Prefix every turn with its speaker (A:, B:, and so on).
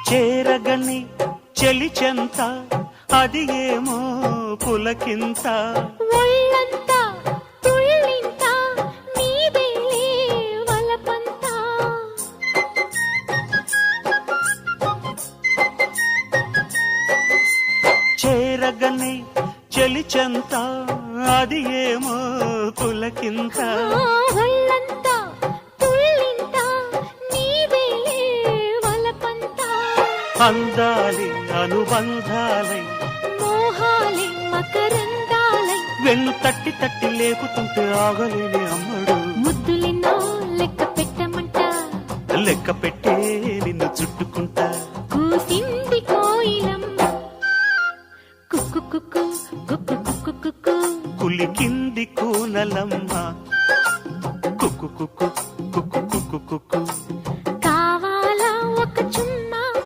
A: చేరగని చెలిచెంత అది ఏమో పులకింత
B: ఒళ్ళంతా తుళ్ళింత నీదేలే వలపంతా
A: చేరగని చెలిచెంత అది ఏమో పులకింత
B: ఒళ్ళంతా తుళ్ళింత నీదేలే వలపంతా
A: అందాలి అనుబంధాలై
B: మోహాలే మకరందాలై
A: వెన్ను తట్టి తట్టి లేకుతుంటే ఆగలేని అమ్మడు
B: ముద్దులెన్నో లెక్క పెట్టమంట
A: లెక్క పెట్టే నిన్ను చుట్టుకుంటా
B: కూసింది కోయిలమ్మ కుక్కు కుక్కు కుక్కు కుక్కు కుక్కు
A: కులికింది కూనలమ్మ కుక్కు కుక్కు కుక్కు కుక్కు కుక్కు